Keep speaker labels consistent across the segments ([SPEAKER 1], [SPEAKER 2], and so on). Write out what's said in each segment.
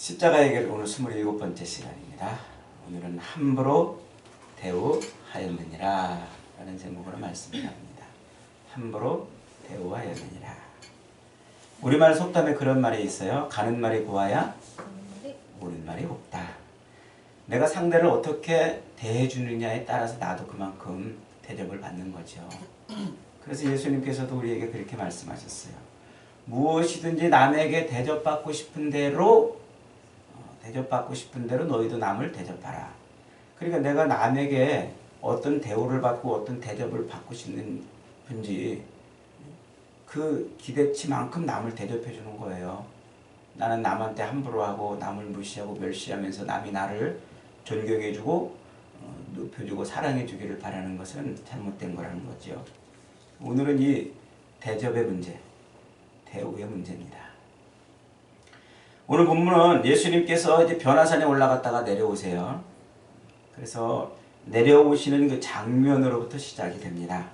[SPEAKER 1] 십자가의 길 오늘 27번째 시간입니다. 오늘은 함부로 대우하였느니라 라는 제목으로 말씀을 합니다. 함부로 대우하였느니라. 우리말 속담에 그런 말이 있어요. 가는 말이 고와야 오는 말이 없다. 내가 상대를 어떻게 대해주느냐에 따라서 나도 그만큼 대접을 받는 거죠. 그래서 예수님께서도 우리에게 그렇게 말씀하셨어요. 무엇이든지 남에게 대접받고 싶은 대로 너희도 남을 대접하라. 그러니까 내가 남에게 어떤 대우를 받고 어떤 대접을 받고 싶은 분지 그 기대치만큼 남을 대접해 주는 거예요. 나는 남한테 함부로 하고 남을 무시하고 멸시하면서 남이 나를 존경해 주고 높여주고 사랑해 주기를 바라는 것은 잘못된 거라는 거죠. 오늘은 이 대접의 문제, 대우의 문제입니다. 오늘 본문은 예수님께서 이제 변화산에 올라갔다가 내려오세요. 그래서 내려오시는 그 장면으로부터 시작이 됩니다.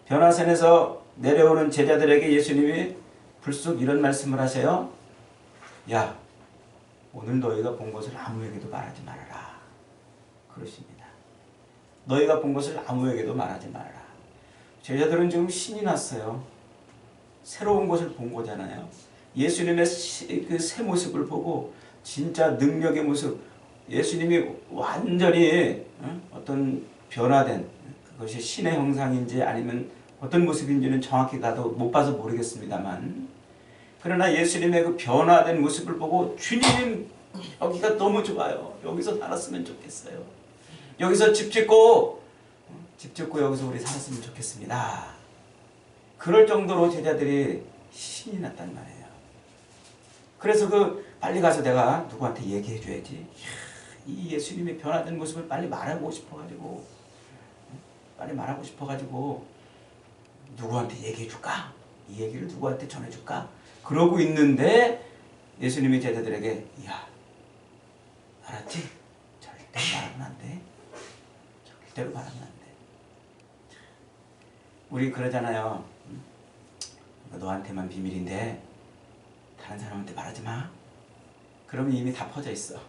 [SPEAKER 1] 변화산에서 내려오는 제자들에게 예수님이 불쑥 이런 말씀을 하세요. 야, 오늘 너희가 본 것을 아무에게도 말하지 말아라. 그러십니다. 너희가 본 것을 아무에게도 말하지 말아라. 제자들은 지금 신이 났어요. 새로운 것을 본 거잖아요. 예수님의 그 새 모습을 보고 진짜 능력의 모습, 예수님이 완전히 어떤 변화된 그것이 신의 형상인지 아니면 어떤 모습인지는 정확히 나도 못 봐서 모르겠습니다만, 그러나 예수님의 그 변화된 모습을 보고 주님, 여기가 너무 좋아요. 여기서 살았으면 좋겠어요. 여기서 집 짓고 여기서 우리 살았으면 좋겠습니다. 그럴 정도로 제자들이 신이 났단 말이에요. 그래서 빨리 가서 내가 누구한테 얘기해 줘야지. 이 예수님의 변화된 모습을 빨리 말하고 싶어가지고 누구한테 얘기해 줄까? 이 얘기를 누구한테 전해 줄까? 그러고 있는데 예수님이 제자들에게 야, 알았지? 절대로 말하면 안 돼. 절대로 말하면 안 돼. 우리 그러잖아요. 너한테만 비밀인데 다른 사람한테 말하지 마. 그러면 이미 다 퍼져 있어.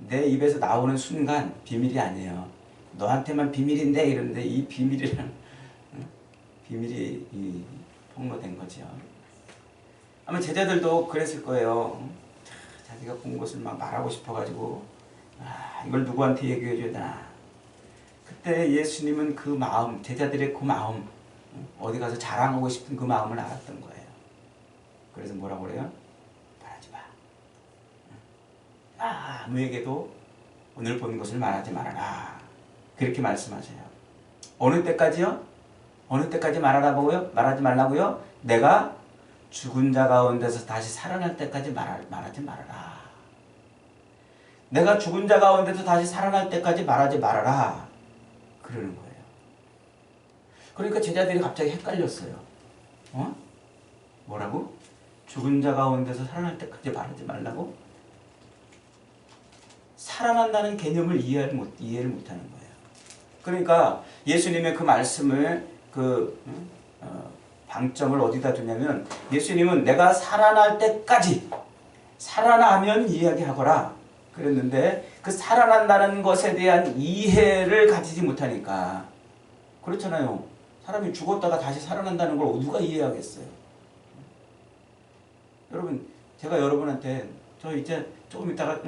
[SPEAKER 1] 내 입에서 나오는 순간 비밀이 아니에요. 너한테만 비밀인데 이러는데 이 비밀이 폭로된 거죠. 아마 제자들도 그랬을 거예요. 자기가 본 것을 막 말하고 싶어가지고 이걸 누구한테 얘기해 줘야 되나. 그때 예수님은 그 마음, 제자들의 그 마음, 어디 가서 자랑하고 싶은 그 마음을 알았던 거예요. 그래서 뭐라고 그래요? 말하지 마. 아무에게도 오늘 본 것을 말하지 말아라. 그렇게 말씀하세요. 어느 때까지요? 어느 때까지 말하지 말라고요? 내가 죽은 자 가운데서 다시 살아날 때까지 말하지 말아라. 내가 죽은 자 가운데서 다시 살아날 때까지 말하지 말아라. 그러는 거예요. 그러니까 제자들이 갑자기 헷갈렸어요. 뭐라고? 죽은 자 가운데서 살아날 때까지 말하지 말라고? 살아난다는 개념을 이해를 못하는 거예요. 그러니까 예수님의 그 말씀을 방점을 어디다 두냐면, 예수님은 내가 살아날 때까지 살아나면 이야기하거라 그랬는데, 그 살아난다는 것에 대한 이해를 가지지 못하니까. 그렇잖아요. 사람이 죽었다가 다시 살아난다는 걸 누가 이해하겠어요? 여러분, 제가 여러분한테 저 이제 조금 있다가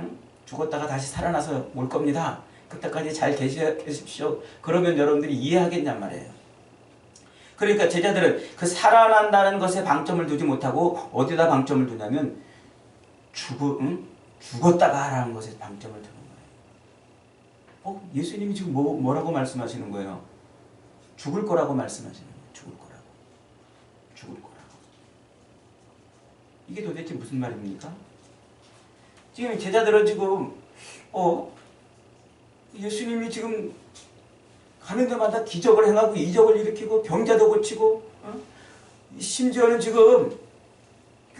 [SPEAKER 1] 죽었다가 다시 살아나서 올 겁니다. 그때까지 잘 계십시오. 그러면 여러분들이 이해하겠냔 말이에요. 그러니까 제자들은 그 살아난다는 것에 방점을 두지 못하고 어디다 방점을 두냐면 죽었다가 하라는 것에 방점을 두는 거예요. 예수님이 지금 뭐라고 말씀하시는 거예요? 죽을 거라고 말씀하시는 거예요. 죽을 거라고. 이게 도대체 무슨 말입니까? 지금 제자들은 지금 예수님이 지금 가는 데마다 기적을 행하고 이적을 일으키고 병자도 고치고 심지어는 지금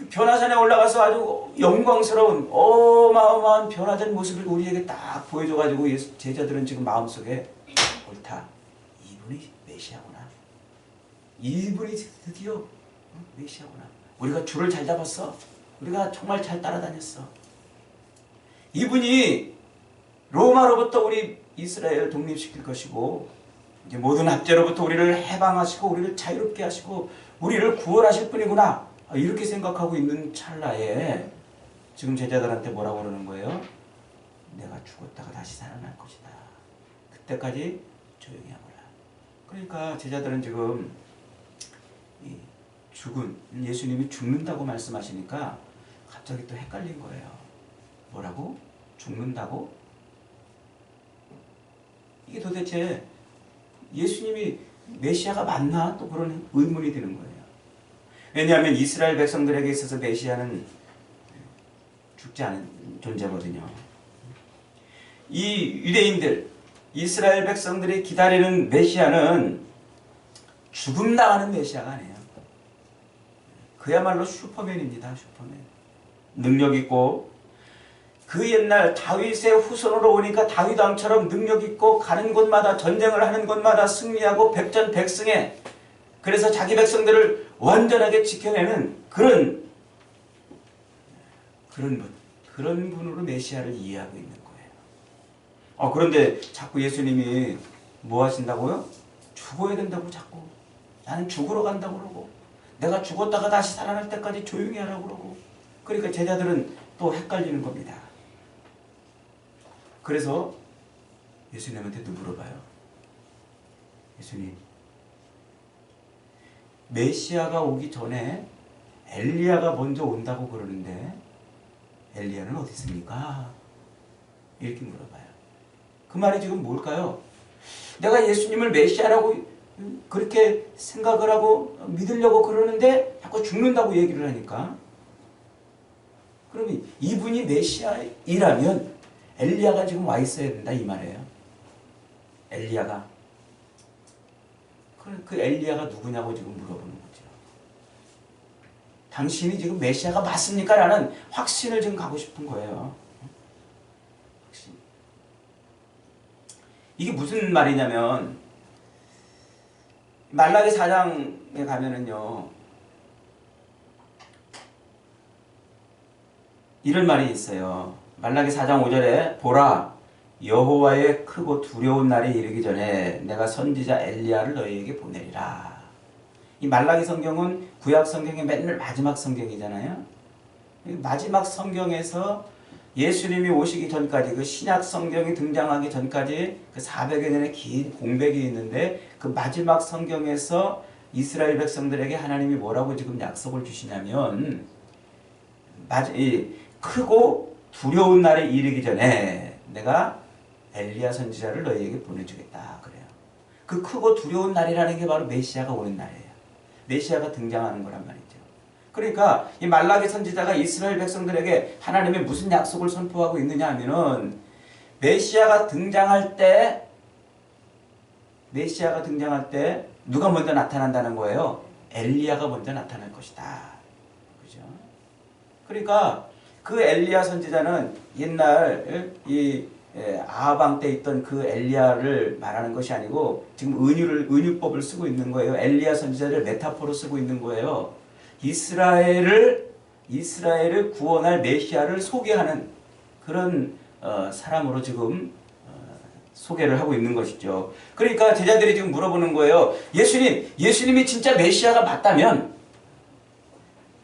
[SPEAKER 1] 변화산에 올라가서 아주 영광스러운 어마어마한 변화된 모습을 우리에게 딱 보여줘가지고 제자들은 지금 마음속에 옳다. 이분이 메시아구나. 이분이 드디어 메시아구나. 우리가 줄을 잘 잡았어. 우리가 정말 잘 따라다녔어. 이분이 로마로부터 우리 이스라엘을 독립시킬 것이고 이제 모든 압제로부터 우리를 해방하시고 우리를 자유롭게 하시고 우리를 구원하실 분이구나, 이렇게 생각하고 있는 찰나에 지금 제자들한테 뭐라고 그러는 거예요? 내가 죽었다가 다시 살아날 것이다. 그때까지 조용히 하거라. 그러니까 제자들은 지금 이 죽은 예수님이 죽는다고 말씀하시니까 갑자기 또 헷갈린 거예요. 뭐라고? 죽는다고? 이게 도대체 예수님이 메시아가 맞나? 또 그런 의문이 드는 거예요. 왜냐하면 이스라엘 백성들에게 있어서 메시아는 죽지 않은 존재거든요. 이 유대인들, 이스라엘 백성들이 기다리는 메시아는 죽음 나가는 메시아가 아니에요. 그야말로 슈퍼맨입니다. 슈퍼맨. 능력 있고, 그 옛날 다윗의 후손으로 오니까 다윗 왕처럼 능력 있고 가는 곳마다 전쟁을 하는 곳마다 승리하고 백전백승에, 그래서 자기 백성들을 완전하게 지켜내는 그런 분으로 메시아를 이해하고 있는 거예요. 그런데 자꾸 예수님이 뭐 하신다고요? 죽어야 된다고 자꾸. 나는 죽으러 간다고 그러고 내가 죽었다가 다시 살아날 때까지 조용히 하라고 그러고. 그러니까 제자들은 또 헷갈리는 겁니다. 그래서 예수님한테도 물어봐요. 예수님, 메시아가 오기 전에 엘리야가 먼저 온다고 그러는데 엘리야는 어디 있습니까? 이렇게 물어봐요. 그 말이 지금 뭘까요? 내가 예수님을 메시아라고 그렇게 생각을 하고 믿으려고 그러는데 자꾸 죽는다고 얘기를 하니까, 그러면 이분이 메시아이라면 엘리야가 지금 와 있어야 된다 이 말이에요. 엘리야가. 그 엘리야가 누구냐고 지금 물어보는 거죠. 당신이 지금 메시아가 맞습니까? 라는 확신을 지금 가고 싶은 거예요. 확신. 이게 무슨 말이냐면 말라기 4장에 가면은요, 이런 말이 있어요. 말라기 4장 5절에 보라, 여호와의 크고 두려운 날이 이르기 전에 내가 선지자 엘리야를 너희에게 보내리라. 이 말라기 성경은 구약 성경의 맨날 마지막 성경이잖아요. 마지막 성경에서 예수님이 오시기 전까지, 그 신약 성경이 등장하기 전까지 그 400여 년의 긴 공백이 있는데, 그 마지막 성경에서 이스라엘 백성들에게 하나님이 뭐라고 지금 약속을 주시냐면, 크고 두려운 날에 이르기 전에 내가 엘리야 선지자를 너희에게 보내주겠다 그래요. 그 크고 두려운 날이라는 게 바로 메시아가 오는 날이에요. 메시아가 등장하는 거란 말이죠. 그러니까 이 말라기 선지자가 이스라엘 백성들에게 하나님의 무슨 약속을 선포하고 있느냐 하면은, 메시아가 등장할 때 누가 먼저 나타난다는 거예요? 엘리야가 먼저 나타날 것이다. 그죠? 그러니까 그 엘리야 선지자는 옛날 아하방 때 있던 그 엘리야를 말하는 것이 아니고 지금 은유법을 쓰고 있는 거예요. 엘리야 선지자를 메타포로 쓰고 있는 거예요. 이스라엘을 구원할 메시아를 소개하는 그런 사람으로 지금 소개를 하고 있는 것이죠. 그러니까 제자들이 지금 물어보는 거예요. 예수님이 진짜 메시아가 맞다면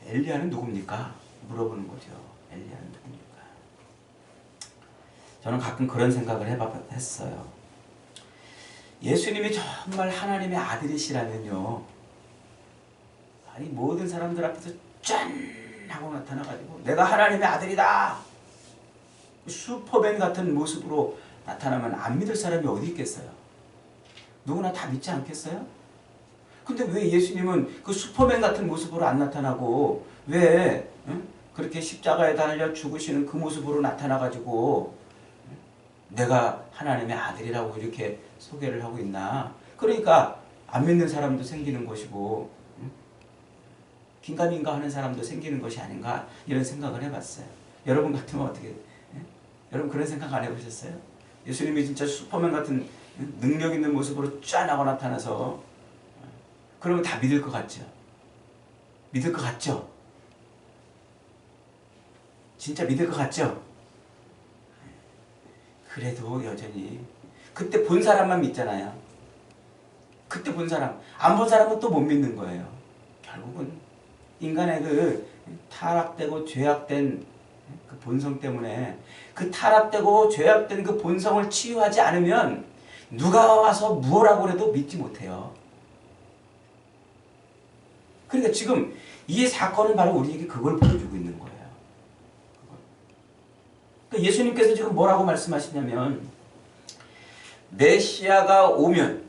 [SPEAKER 1] 엘리야는 누굽니까? 물어보는 거죠. 엘리야는 누굽니까? 저는 가끔 그런 생각을 했어요. 예수님이 정말 하나님의 아들이시라면요, 아니 모든 사람들 앞에서 짠 하고 나타나가지고 내가 하나님의 아들이다, 슈퍼맨 같은 모습으로 나타나면 안 믿을 사람이 어디 있겠어요? 누구나 다 믿지 않겠어요? 근데 왜 예수님은 그 슈퍼맨 같은 모습으로 안 나타나고 왜 그렇게 십자가에 달려 죽으시는 그 모습으로 나타나가지고 내가 하나님의 아들이라고 이렇게 소개를 하고 있나? 그러니까 안 믿는 사람도 생기는 것이고 긴가민가 하는 사람도 생기는 것이 아닌가, 이런 생각을 해봤어요. 여러분 같으면 어떻게, 여러분 그런 생각 안 해보셨어요? 예수님이 진짜 슈퍼맨 같은 능력 있는 모습으로 쫙 하고 나타나서 그러면 다 믿을 것 같죠? 믿을 것 같죠? 진짜 믿을 것 같죠? 그래도 여전히 그때 본 사람만 믿잖아요. 그때 본 사람, 안 본 사람은 또 못 믿는 거예요. 결국은 인간의 그 타락되고 죄악된 그 본성 때문에 그 타락되고 죄악된 그 본성을 치유하지 않으면 누가 와서 무엇라고 해도 믿지 못해요. 그러니까 지금 이 사건은 바로 우리에게 그걸 보여주고 있는 거예요. 그러니까 예수님께서 지금 뭐라고 말씀하시냐면 메시아가 오면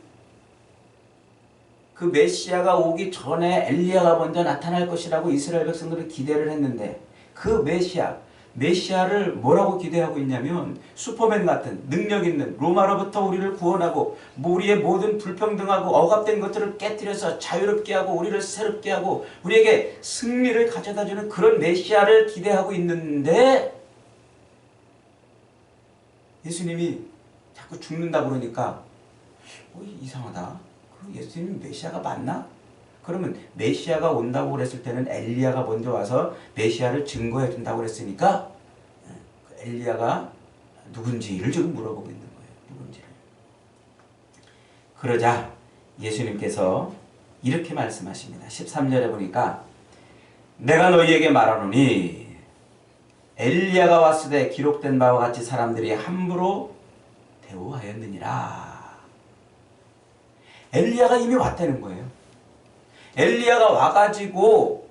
[SPEAKER 1] 그 메시아가 오기 전에 엘리야가 먼저 나타날 것이라고 이스라엘 백성들이 기대를 했는데 그 메시아를 뭐라고 기대하고 있냐면 슈퍼맨 같은 능력 있는 로마로부터 우리를 구원하고 우리의 모든 불평등하고 억압된 것들을 깨뜨려서 자유롭게 하고 우리를 새롭게 하고 우리에게 승리를 가져다주는 그런 메시아를 기대하고 있는데 예수님이 자꾸 죽는다 그러니까 이상하다. 그 예수님 메시아가 맞나? 그러면 메시아가 온다고 그랬을 때는 엘리야가 먼저 와서 메시아를 증거해 준다고 그랬으니까 엘리야가 누군지를 지금 물어보고 있는 거예요. 누군지를. 그러자 예수님께서 이렇게 말씀하십니다. 13절에 보니까 내가 너희에게 말하노니 엘리야가 왔을 때 기록된 바와 같이 사람들이 함부로 대우하였느니라. 엘리야가 이미 왔다는 거예요. 엘리야가 와가지고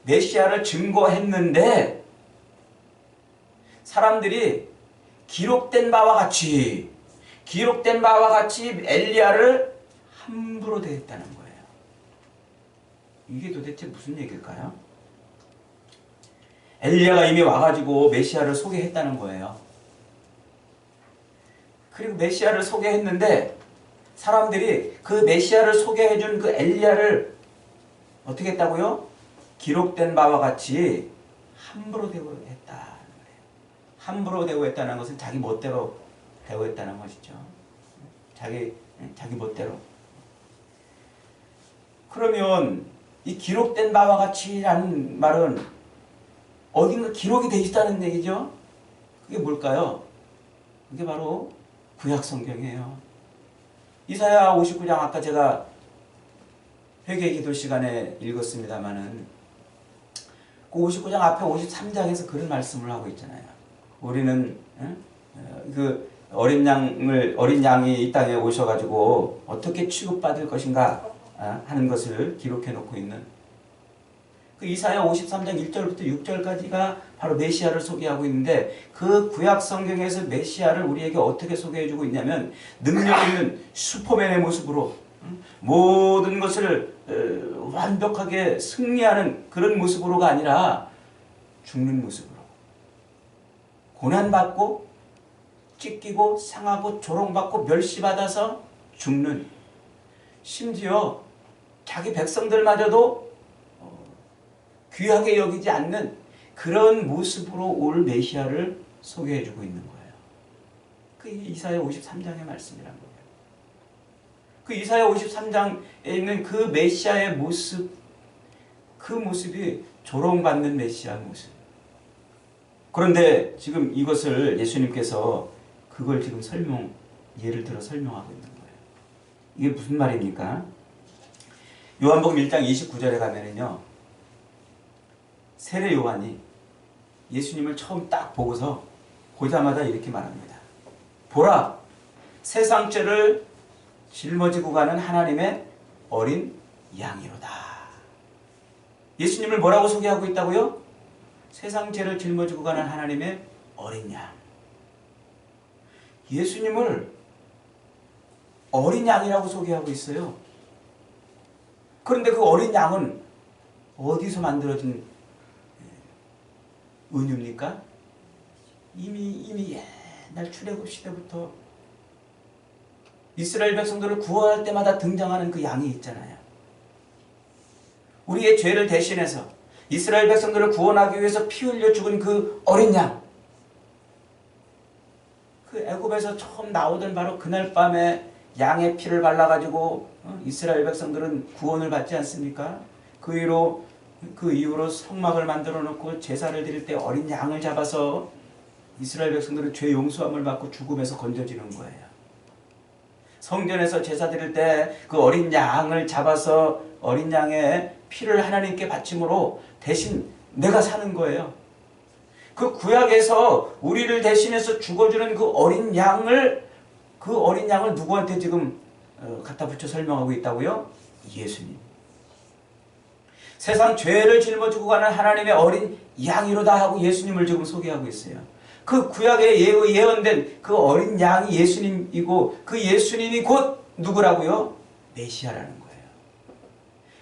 [SPEAKER 1] 메시아를 증거했는데 사람들이 기록된 바와 같이 엘리야를 함부로 대했다는 거예요. 이게 도대체 무슨 얘기일까요? 엘리야가 이미 와가지고 메시아를 소개했다는 거예요. 그리고 메시아를 소개했는데 사람들이 그 메시아를 소개해준 그 엘리야를 어떻게 했다고요? 기록된 바와 같이 함부로 대우했다는 거예요. 함부로 대우했다는 것은 자기 멋대로 대우했다는 것이죠. 자기 멋대로. 그러면 이 기록된 바와 같이라는 말은 어딘가 기록이 되어 있다는 얘기죠. 그게 뭘까요? 그게 바로 구약 성경이에요. 이사야 59장 아까 제가 회개 기도 시간에 읽었습니다마는 그 59장 앞에 53장에서 그런 말씀을 하고 있잖아요. 우리는 그 어린 양이 이 땅에 오셔가지고 어떻게 취급받을 것인가 하는 것을 기록해 놓고 있는 그 이사야 53장 1절부터 6절까지가 바로 메시아를 소개하고 있는데 그 구약 성경에서 메시아를 우리에게 어떻게 소개해주고 있냐면 능력 있는 슈퍼맨의 모습으로 모든 것을 완벽하게 승리하는 그런 모습으로가 아니라 죽는 모습으로 고난받고 찢기고 상하고 조롱받고 멸시받아서 죽는 심지어 자기 백성들마저도 귀하게 여기지 않는 그런 모습으로 올 메시아를 소개해주고 있는 거예요. 그게 이사야 53장의 말씀이란 거예요. 그 이사야 53장에 있는 그 메시아의 모습, 그 모습이 조롱받는 메시아 모습. 그런데 지금 이것을 예수님께서 그걸 지금 예를 들어 설명하고 있는 거예요. 이게 무슨 말입니까? 요한복음 1장 29절에 가면은요. 세례 요한이 예수님을 처음 딱 보고서 보자마자 이렇게 말합니다. 보라, 세상 죄를 짊어지고 가는 하나님의 어린 양이로다. 예수님을 뭐라고 소개하고 있다고요? 세상 죄를 짊어지고 가는 하나님의 어린 양. 예수님을 어린 양이라고 소개하고 있어요. 그런데 그 어린 양은 어디서 만들어진 은유입니까? 이미 옛날 출애굽 시대부터 이스라엘 백성들을 구원할 때마다 등장하는 그 양이 있잖아요. 우리의 죄를 대신해서 이스라엘 백성들을 구원하기 위해서 피 흘려 죽은 그 어린 양. 그 애굽에서 처음 나오던 바로 그날 밤에 양의 피를 발라가지고 이스라엘 백성들은 구원을 받지 않습니까? 그 위로 그 이후로 성막을 만들어 놓고 제사를 드릴 때 어린 양을 잡아서 이스라엘 백성들은 죄 용서함을 받고 죽음에서 건져지는 거예요. 성전에서 제사 드릴 때 그 어린 양을 잡아서 어린 양의 피를 하나님께 바침으로 대신 내가 사는 거예요. 그 구약에서 우리를 대신해서 죽어주는 그 어린 양을 누구한테 지금 갖다 붙여 설명하고 있다고요? 예수님. 세상 죄를 짊어지고 가는 하나님의 어린 양이로다 하고 예수님을 지금 소개하고 있어요. 그 구약에 예언된 그 어린 양이 예수님이고 그 예수님이 곧 누구라고요? 메시아라는 거예요.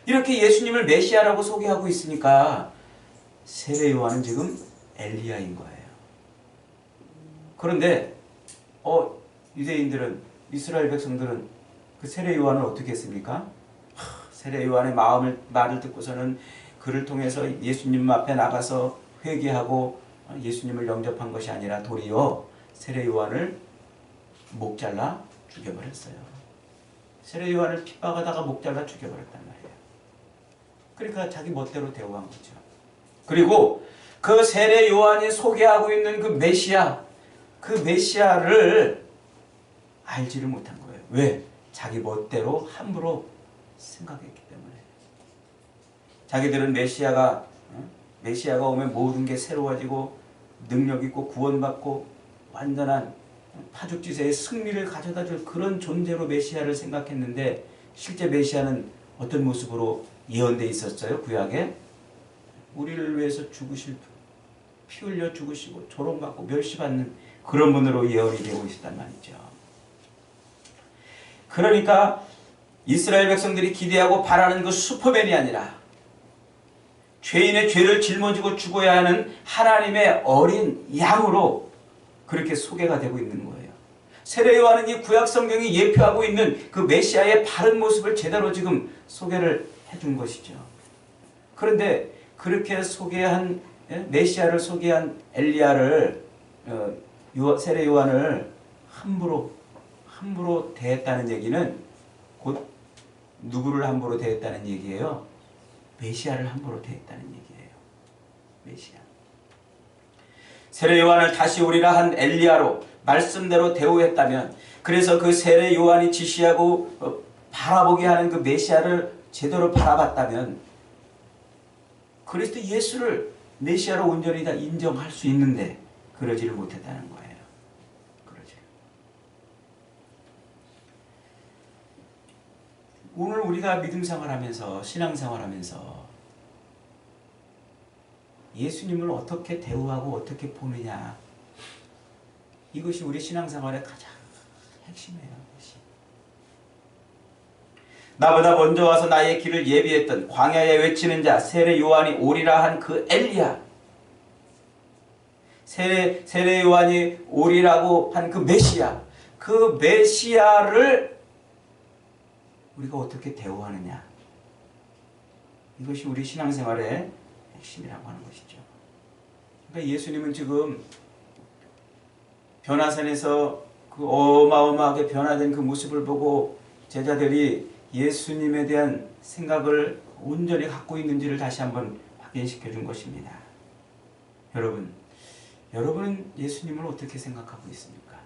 [SPEAKER 1] 이렇게 예수님을 메시아라고 소개하고 있으니까 세례 요한은 지금 엘리야인 거예요. 그런데 유대인들은, 이스라엘 백성들은 그 세례 요한을 어떻게 했습니까? 세례 요한의 말을 듣고서는 그를 통해서 예수님 앞에 나가서 회개하고 예수님을 영접한 것이 아니라 도리어 세례 요한을 목 잘라 죽여버렸어요. 세례 요한을 핍박하다가 목 잘라 죽여버렸단 말이에요. 그러니까 자기 멋대로 대우한 거죠. 그리고 그 세례 요한이 소개하고 있는 그 메시아, 그 메시아를 알지를 못한 거예요. 왜? 자기 멋대로 함부로 생각했기 때문에. 자기들은 메시아가 오면 모든 게 새로워지고 능력 있고 구원받고 완전한 파죽지세의 승리를 가져다 줄 그런 존재로 메시아를 생각했는데 실제 메시아는 어떤 모습으로 예언되어 있었어요? 구약에 우리를 위해서 죽으실 분, 피 흘려 죽으시고 조롱받고 멸시받는 그런 분으로 예언이 되고 있었단 말이죠. 그러니까 이스라엘 백성들이 기대하고 바라는 그 슈퍼맨이 아니라 죄인의 죄를 짊어지고 죽어야 하는 하나님의 어린 양으로 그렇게 소개가 되고 있는 거예요. 세례 요한은 이 구약 성경이 예표하고 있는 그 메시아의 바른 모습을 제대로 지금 소개를 해준 것이죠. 그런데 그렇게 소개한 메시아를 소개한 엘리야를 세례 요한을 함부로 대했다는 얘기는 곧 누구를 함부로 대했다는 얘기예요? 메시아를 함부로 대했다는 얘기예요. 메시아. 세례 요한을 다시 오리라 한 엘리야로 말씀대로 대우했다면, 그래서 그 세례 요한이 지시하고 바라보게 하는 그 메시아를 제대로 바라봤다면 그리스도 예수를 메시아로 온전히 다 인정할 수 있는데 그러지를 못했다는 거예요. 그러죠. 오늘 우리가 믿음 생활하면서 신앙생활하면서 예수님을 어떻게 대우하고 어떻게 보느냐, 이것이 우리 신앙생활의 가장 핵심이에요. 나보다 먼저 와서 나의 길을 예비했던 광야에 외치는 자 세례 요한이 오리라 한 그 엘리야, 세례 요한이 오리라고 한 그 메시아, 그 메시아를 우리가 어떻게 대우하느냐, 이것이 우리 신앙생활의 핵심이라고 하는 것이죠. 그러니까 예수님은 지금 변화산에서 그 어마어마하게 변화된 그 모습을 보고 제자들이 예수님에 대한 생각을 온전히 갖고 있는지를 다시 한번 확인시켜 준 것입니다. 여러분은 예수님을 어떻게 생각하고 있습니까?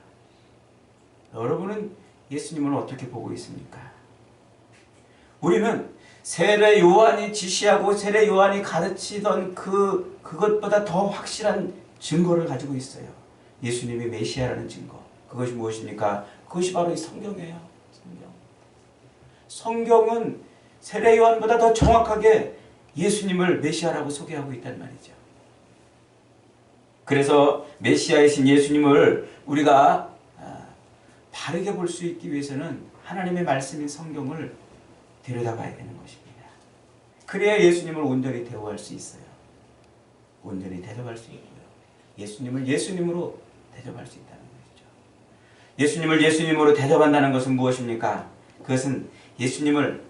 [SPEAKER 1] 여러분은 예수님을 어떻게 보고 있습니까? 우리는 세례 요한이 지시하고 세례 요한이 가르치던 그것보다 더 확실한 증거를 가지고 있어요. 예수님이 메시아라는 증거. 그것이 무엇입니까? 그것이 바로 이 성경이에요. 성경은 세례 요한보다 더 정확하게 예수님을 메시아라고 소개하고 있단 말이죠. 그래서 메시아이신 예수님을 우리가 바르게 볼 수 있기 위해서는 하나님의 말씀인 성경을 들여다봐야 되는 것입니다. 그래야 예수님을 온전히 대우할 수 있어요. 온전히 대접할 수 있고요. 예수님을 예수님으로 대접할 수 있다는 것이죠. 예수님을 예수님으로 대접한다는 것은 무엇입니까? 그것은 예수님을,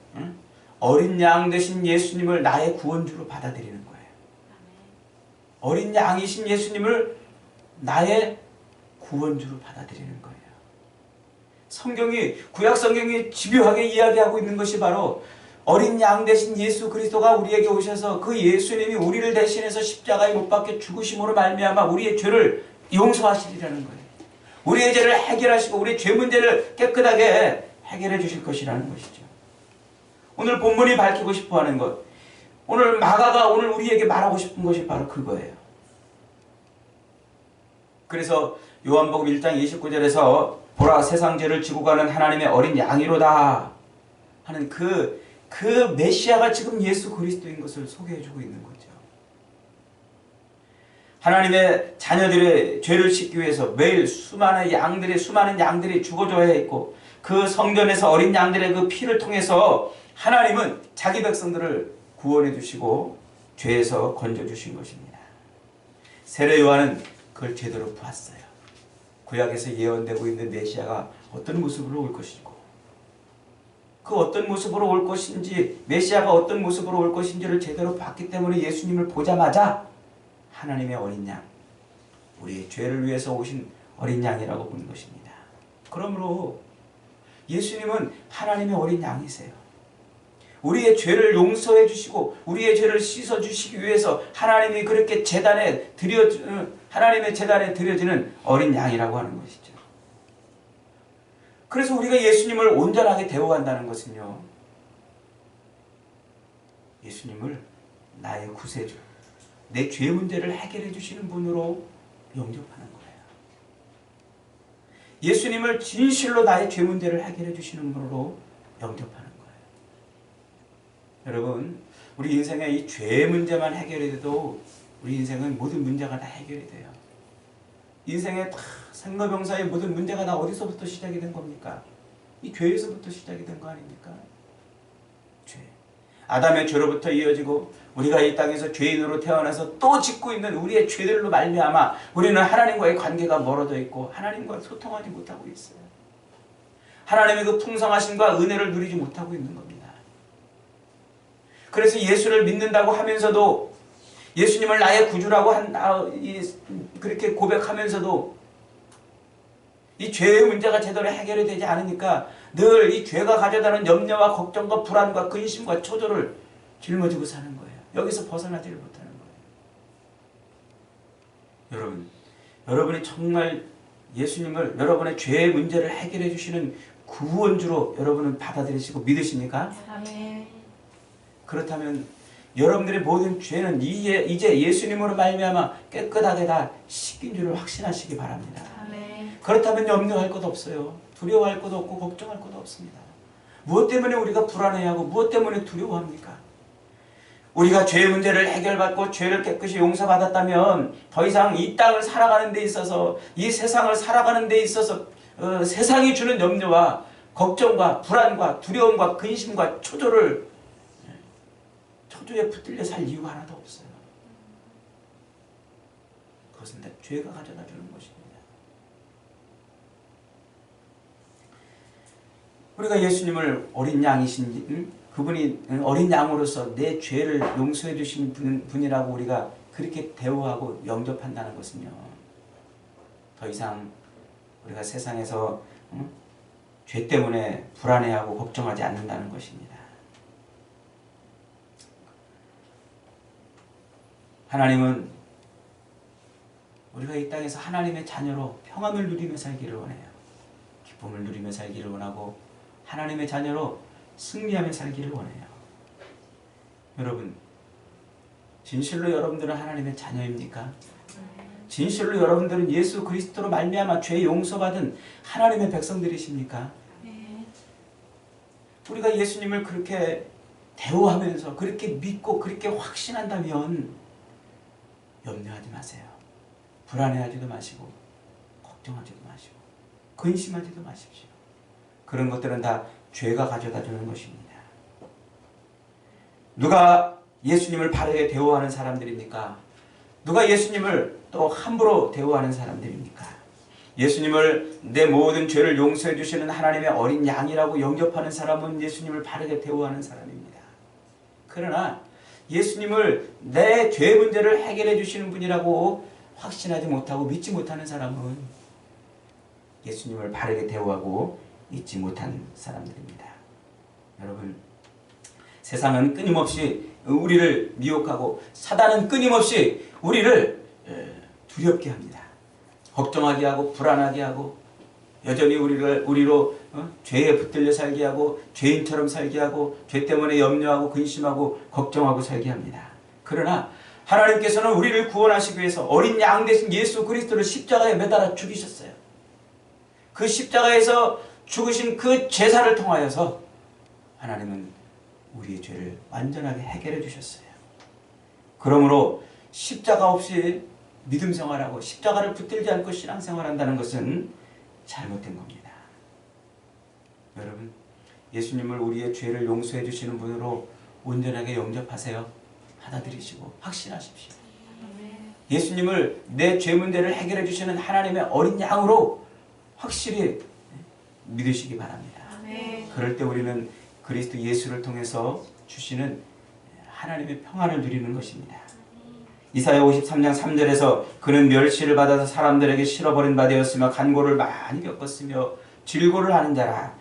[SPEAKER 1] 어린 양 되신 예수님을 나의 구원주로 받아들이는 거예요. 어린 양이신 예수님을 나의 구원주로 받아들이는 거예요. 구약 성경이 집요하게 이야기하고 있는 것이 바로 어린 양 대신 예수 그리스도가 우리에게 오셔서 그 예수님이 우리를 대신해서 십자가에 못 박혀 죽으심으로 말미암아 우리의 죄를 용서하시리라는 거예요. 우리의 죄를 해결하시고 우리의 죄 문제를 깨끗하게 해결해 주실 것이라는 것이죠. 오늘 본문이 밝히고 싶어하는 것, 오늘 마가가 오늘 우리에게 말하고 싶은 것이 바로 그거예요. 그래서 요한복음 1장 29절에서 보라 세상 죄를 지고 가는 하나님의 어린 양이로다 하는 그 메시아가 지금 예수 그리스도인 것을 소개해주고 있는 거죠. 하나님의 자녀들의 죄를 씻기 위해서 매일 수많은 양들이 죽어줘야 했고 그 성전에서 어린 양들의 그 피를 통해서 하나님은 자기 백성들을 구원해 주시고 죄에서 건져 주신 것입니다. 세례 요한은 그걸 제대로 보았어요. 구약에서 예언되고 있는 메시아가 어떤 모습으로 올 것이고 그 어떤 모습으로 올 것인지 메시아가 어떤 모습으로 올 것인지를 제대로 봤기 때문에 예수님을 보자마자 하나님의 어린 양, 우리의 죄를 위해서 오신 어린 양이라고 보는 것입니다. 그러므로 예수님은 하나님의 어린 양이세요. 우리의 죄를 용서해 주시고 우리의 죄를 씻어 주시기 위해서 하나님이 그렇게 하나님의 제단에 드려지는 어린 양이라고 하는 것이죠. 그래서 우리가 예수님을 온전하게 대우한다는 것은요, 예수님을 나의 구세주, 내 죄 문제를 해결해 주시는 분으로 영접하는 거예요. 예수님을 진실로 나의 죄 문제를 해결해 주시는 분으로 영접하는 거예요. 여러분, 우리 인생에 이 죄 문제만 해결이 돼도 우리 인생은 모든 문제가 다 해결이 돼요. 인생의 다 생로병사의 모든 문제가 다 어디서부터 시작이 된 겁니까? 이 죄에서부터 시작이 된 거 아닙니까? 죄. 아담의 죄로부터 이어지고 우리가 이 땅에서 죄인으로 태어나서 또 짓고 있는 우리의 죄들로 말미암아 우리는 하나님과의 관계가 멀어져 있고 하나님과 소통하지 못하고 있어요. 하나님의 그 풍성하심과 은혜를 누리지 못하고 있는 겁니다. 그래서 예수를 믿는다고 하면서도 예수님을 나의 구주라고 그렇게 고백하면서도 이 죄의 문제가 제대로 해결이 되지 않으니까 늘 이 죄가 가져다는 염려와 걱정과 불안과 근심과 초조를 짊어지고 사는 거예요. 여기서 벗어나지를 못하는 거예요. 여러분이 정말 예수님을 여러분의 죄의 문제를 해결해 주시는 구원주로 여러분은 받아들이시고 믿으십니까?
[SPEAKER 2] 아멘.
[SPEAKER 1] 그렇다면 여러분들의 모든 죄는 이제 예수님으로 말미암아 깨끗하게 다 씻긴 줄을 확신하시기 바랍니다.
[SPEAKER 2] 아멘.
[SPEAKER 1] 그렇다면 염려할 것도 없어요. 두려워할 것도 없고 걱정할 것도 없습니다. 무엇 때문에 우리가 불안해하고 무엇 때문에 두려워합니까? 우리가 죄의 문제를 해결받고 죄를 깨끗이 용서받았다면 더 이상 이 땅을 살아가는 데 있어서 이 세상을 살아가는 데 있어서 세상이 주는 염려와 걱정과 불안과 두려움과 근심과 초조에 붙들려 살 이유가 하나도 없어요. 그것은 다 죄가 가져다 주는 것입니다. 우리가 예수님을 어린 양이신 그분이 어린 양으로서 내 죄를 용서해 주신 분이라고 우리가 그렇게 대우하고 영접한다는 것은요, 더 이상 우리가 세상에서 죄 때문에 불안해하고 걱정하지 않는다는 것입니다. 하나님은 우리가 이 땅에서 하나님의 자녀로 평안을 누리며 살기를 원해요. 기쁨을 누리며 살기를 원하고 하나님의 자녀로 승리하며 살기를 원해요. 여러분, 진실로 여러분들은 하나님의 자녀입니까? 진실로 여러분들은 예수 그리스도로 말미암아 죄 용서받은 하나님의 백성들이십니까? 우리가 예수님을 그렇게 대우하면서 그렇게 믿고 그렇게 확신한다면 염려하지 마세요. 불안해하지도 마시고 걱정하지도 마시고 근심하지도 마십시오. 그런 것들은 다 죄가 가져다 주는 것입니다. 누가 예수님을 바르게 대우하는 사람들입니까? 누가 예수님을 또 함부로 대우하는 사람들입니까? 예수님을 내 모든 죄를 용서해 주시는 하나님의 어린 양이라고 영접하는 사람은 예수님을 바르게 대우하는 사람입니다. 그러나 예수님을 내 죄 문제를 해결해 주시는 분이라고 확신하지 못하고 믿지 못하는 사람은 예수님을 바르게 대우하고 잊지 못한 사람들입니다. 여러분, 세상은 끊임없이 우리를 미혹하고 사단은 끊임없이 우리를 두렵게 합니다. 걱정하게 하고 불안하게 하고 여전히 우리로 죄에 붙들려 살게 하고 죄인처럼 살게 하고 죄 때문에 염려하고 근심하고 걱정하고 살게 합니다. 그러나 하나님께서는 우리를 구원하시기 위해서 어린 양 대신 예수 그리스도를 십자가에 매달아 죽이셨어요. 그 십자가에서 죽으신 그 제사를 통하여서 하나님은 우리의 죄를 완전하게 해결해 주셨어요. 그러므로 십자가 없이 믿음 생활하고 십자가를 붙들지 않고 신앙생활한다는 것은 잘못된 겁니다. 여러분, 예수님을 우리의 죄를 용서해 주시는 분으로 온전하게 영접하세요. 받아들이시고 확신하십시오. 예수님을 내 죄 문제를 해결해 주시는 하나님의 어린 양으로 확실히 믿으시기 바랍니다. 그럴 때 우리는 그리스도 예수를 통해서 주시는 하나님의 평안을 누리는 것입니다. 이사야 53장 3절에서 그는 멸시를 받아서 사람들에게 실어버린 바 되었으며 간고를 많이 겪었으며 질고를 하는 자라.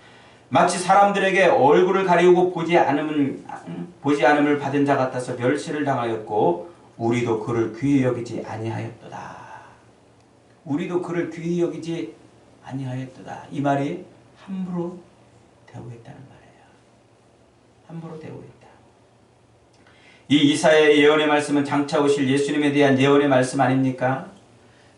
[SPEAKER 1] 마치 사람들에게 얼굴을 가리우고 보지 않음을 받은 자 같아서 멸시를 당하였고 우리도 그를 귀히 여기지 아니하였도다. 우리도 그를 귀히 여기지 아니하였도다. 이 말이 함부로 대우했다는 말이에요. 함부로 대우했다. 이 이사야의 예언의 말씀은 장차 오실 예수님에 대한 예언의 말씀 아닙니까?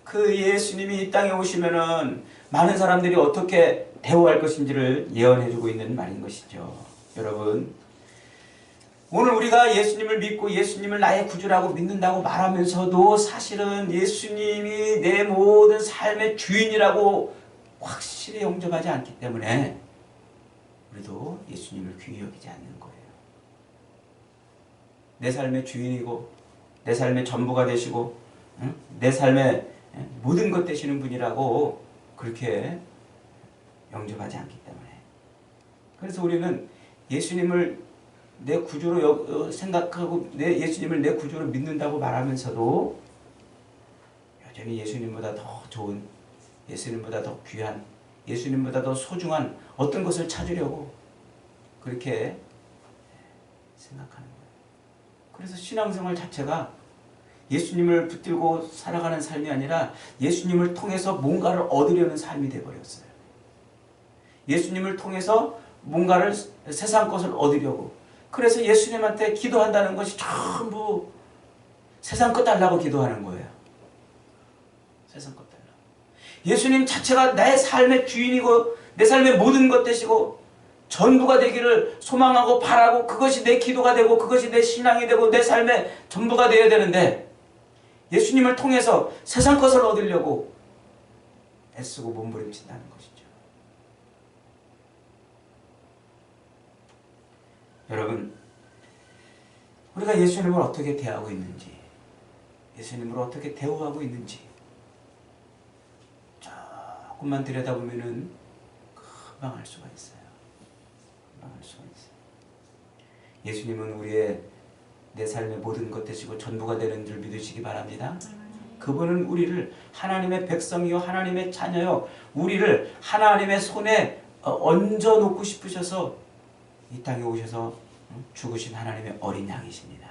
[SPEAKER 1] 그 예수님이 이 땅에 오시면은 많은 사람들이 어떻게 대우할 것인지를 예언해주고 있는 말인 것이죠. 여러분, 오늘 우리가 예수님을 믿고 예수님을 나의 구주라고 믿는다고 말하면서도 사실은 예수님이 내 모든 삶의 주인이라고 확실히 영접하지 않기 때문에 우리도 예수님을 귀히 여기지 않는 거예요. 내 삶의 주인이고 내 삶의 전부가 되시고 내 삶의 모든 것 되시는 분이라고 그렇게 영접하지 않기 때문에, 그래서 우리는 예수님을 내 구주로 생각하고 예수님을 내 구주로 믿는다고 말하면서도 여전히 예수님보다 더 좋은, 예수님보다 더 귀한, 예수님보다 더 소중한 어떤 것을 찾으려고 그렇게 생각하는 거예요. 그래서 신앙생활 자체가 예수님을 붙들고 살아가는 삶이 아니라 예수님을 통해서 뭔가를 얻으려는 삶이 되어버렸어요. 예수님을 통해서 뭔가를 세상 것을 얻으려고, 그래서 예수님한테 기도한다는 것이 전부 세상 것 달라고 기도하는 거예요. 세상 것 달라고. 예수님 자체가 내 삶의 주인이고 내 삶의 모든 것 되시고 전부가 되기를 소망하고 바라고 그것이 내 기도가 되고 그것이 내 신앙이 되고 내 삶의 전부가 되어야 되는데 예수님을 통해서 세상 것을 얻으려고 애쓰고 몸부림친다는 것이죠. 여러분, 우리가 예수님을 어떻게 대하고 있는지, 예수님을 어떻게 대우하고 있는지 조금만 들여다보면은 금방 알 수가 있어요. 금방 알 수가 있어요. 예수님은 우리의 내 삶의 모든 것 되시고 전부가 되는 줄 믿으시기 바랍니다. 그분은 우리를 하나님의 백성이요 하나님의 자녀요, 우리를 하나님의 손에 얹어놓고 싶으셔서 이 땅에 오셔서 죽으신 하나님의 어린 양이십니다.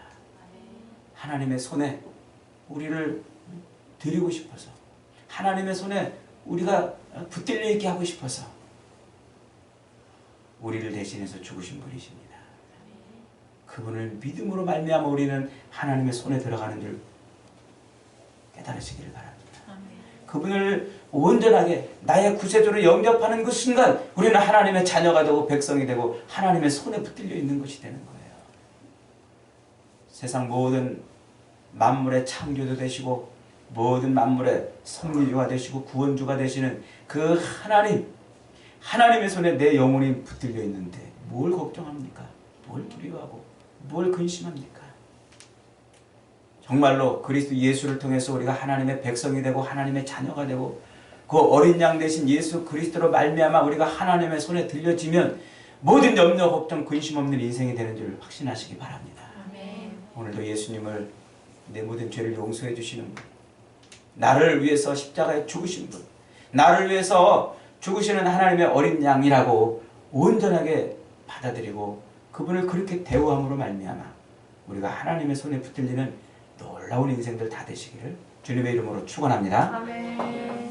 [SPEAKER 1] 하나님의 손에 우리를 드리고 싶어서, 하나님의 손에 우리가 붙들려 있게 하고 싶어서 우리를 대신해서 죽으신 분이십니다. 그분을 믿음으로 말미암아 우리는 하나님의 손에 들어가는 줄 깨달으시기를 바랍니다. 그분을 온전하게 나의 구세주로 영접하는 그 순간 우리는 하나님의 자녀가 되고 백성이 되고 하나님의 손에 붙들려 있는 것이 되는 거예요. 세상 모든 만물의 창조도 되시고 모든 만물의 섭리주가 되시고 구원주가 되시는 그 하나님의 손에 내 영혼이 붙들려 있는데 뭘 걱정합니까? 뭘 두려워하고 뭘 근심합니까? 정말로 그리스도 예수를 통해서 우리가 하나님의 백성이 되고 하나님의 자녀가 되고 그 어린 양 되신 예수 그리스도로 말미암아 우리가 하나님의 손에 들려지면 모든 염려, 걱정, 근심 없는 인생이 되는 줄 확신하시기 바랍니다. 아멘. 오늘도 예수님을 내 모든 죄를 용서해 주시는 분, 나를 위해서 십자가에 죽으신 분, 나를 위해서 죽으시는 하나님의 어린 양이라고 온전하게 받아들이고 그분을 그렇게 대우함으로 말미암아 우리가 하나님의 손에 붙들리는 놀라운 인생들 다 되시기를 주님의 이름으로 축원합니다.
[SPEAKER 2] 아멘.